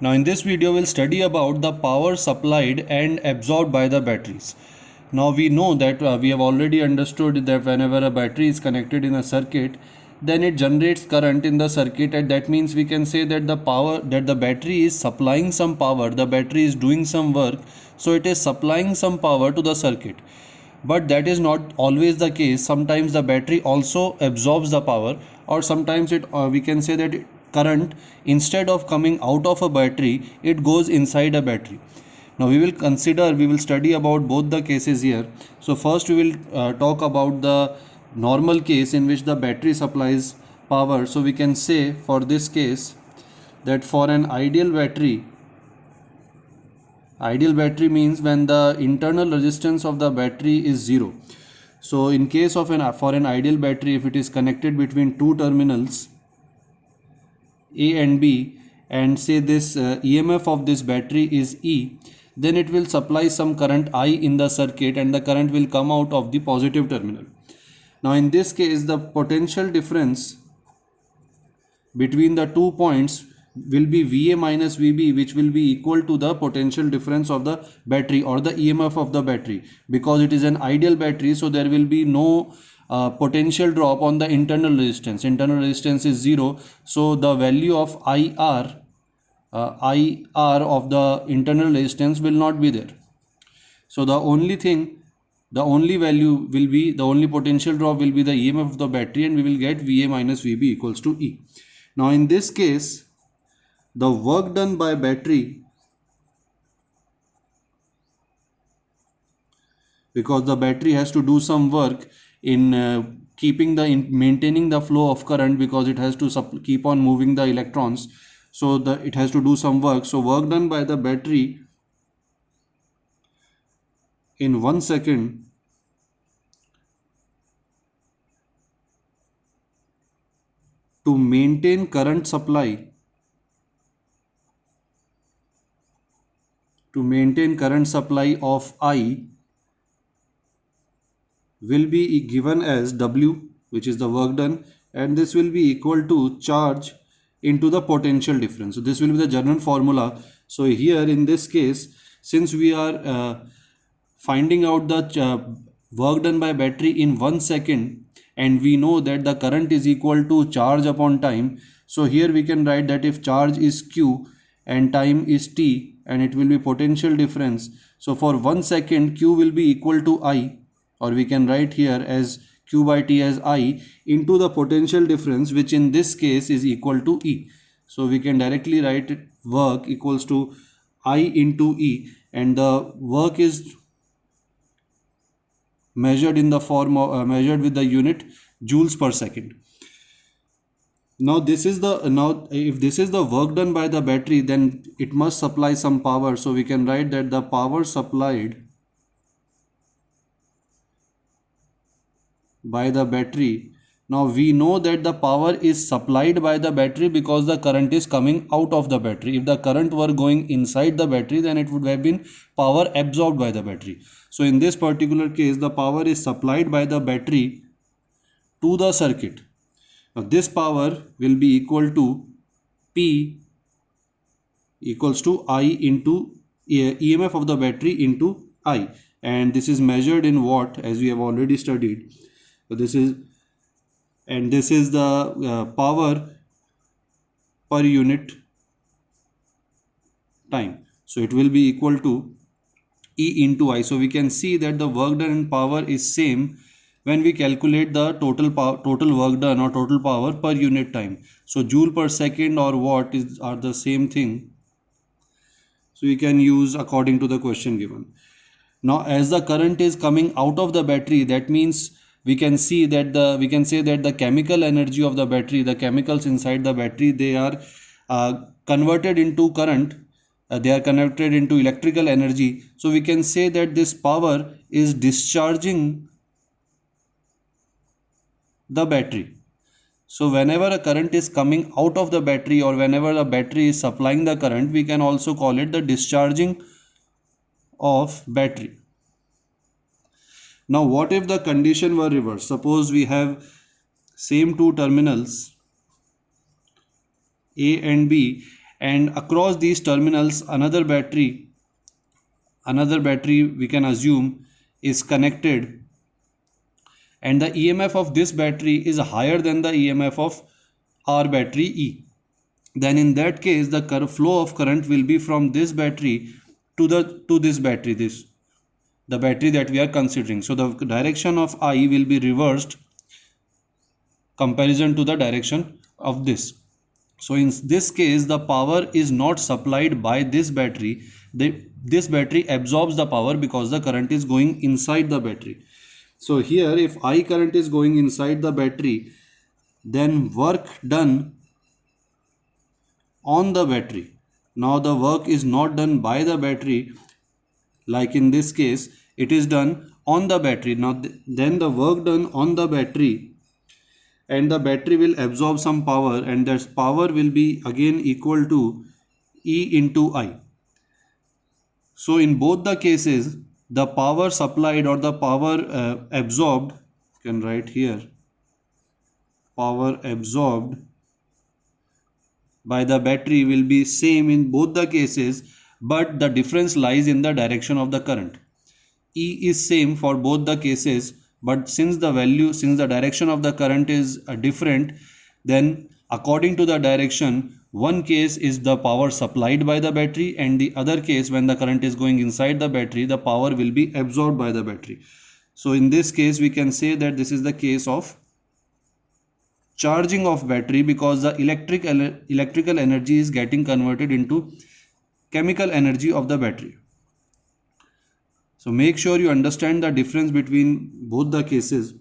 Now in this video we'll study about the power supplied and absorbed by the batteries. Now we know that we have already understood that whenever a battery is connected in a circuit, then it generates current in the circuit, and that means we can say that the battery is supplying some power, the battery is doing some work, so it is supplying some power to the circuit. But that is not always the case. Sometimes the battery also absorbs the power, or sometimes we can say that current, instead of coming out of a battery, it goes inside a battery. Now we will study about both the cases here. So first we will talk about the normal case in which the battery supplies power. So we can say for this case that for an ideal battery means when the internal resistance of the battery is 0. So in case of for an ideal battery, if it is connected between two terminals A and B, and say this EMF of this battery is E, then it will supply some current I in the circuit, and the current will come out of the positive terminal. Now in this case, the potential difference between the 2 points will be VA minus VB, which will be equal to the potential difference of the battery or the EMF of the battery. Because it is an ideal battery, so there will be no potential drop on the internal resistance. Internal resistance is 0, so the value of IR of the internal resistance will not be there. So the only potential drop will be the EMF of the battery, and we will get VA minus VB equals to E. Now in this case, the work done by battery, because the battery has to do some work in maintaining the flow of current, because it has to keep on moving the electrons, so it has to do some work. So work done by the battery in 1 second to maintain current supply of I will be given as W, which is the work done, and this will be equal to charge into the potential difference. So this will be the general formula. So here in this case, since we are finding out the work done by battery in 1 second, and we know that the current is equal to charge upon time, so here we can write that if charge is Q and time is T, and it will be potential difference, so for 1 second Q will be equal to I, or we can write here as Q by T as I into the potential difference, which in this case is equal to E. So we can directly write work equals to I into E, and the work is measured in the form of measured with the unit joules per second. Now if this is the work done by the battery, then it must supply some power. So we can write that the power supplied by the battery. Now we know that the power is supplied by the battery because the current is coming out of the battery. If the current were going inside the battery, then it would have been power absorbed by the battery. So in this particular case, the power is supplied by the battery to the circuit. Now this power will be equal to P equals to I into EMF of the battery into I, and this is measured in watt, as we have already studied. So this is the power per unit time. So it will be equal to E into I. So we can see that the work done in power is same when we calculate the total work done or total power per unit time. So joule per second or watt are the same thing. So we can use according to the question given. Now as the current is coming out of the battery, that means we can say that the chemical energy of the battery, the chemicals inside the battery, they are converted into current, they are converted into electrical energy. So we can say that this power is discharging the battery. So whenever a current is coming out of the battery, or whenever the battery is supplying the current, we can also call it the discharging of battery. Now what if the condition were reversed? Suppose we have same two terminals A and B, and across these terminals another battery we can assume is connected, and the EMF of this battery is higher than the EMF of our battery E. Then in that case the flow of current will be from this battery to this battery, the battery that we are considering. So the direction of I will be reversed comparison to the direction of this. So in this case the power is not supplied by this battery. This battery absorbs the power because the current is going inside the battery. So here if I current is going inside the battery, then work done on the battery. Now the work is not done by the battery, like in this case it is done on the battery. Now then the work done on the battery, and the battery will absorb some power, and that power will be again equal to E into I. So in both the cases the power supplied or the power absorbed, you can write here, power absorbed by the battery will be same in both the cases, but the difference lies in the direction of the current. E is same for both the cases, but since the direction of the current is different, then according to the direction, one case is the power supplied by the battery, and the other case, when the current is going inside the battery, the power will be absorbed by the battery. So in this case we can say that this is the case of charging of battery, because the electrical energy is getting converted into chemical energy of the battery. So make sure you understand the difference between both the cases.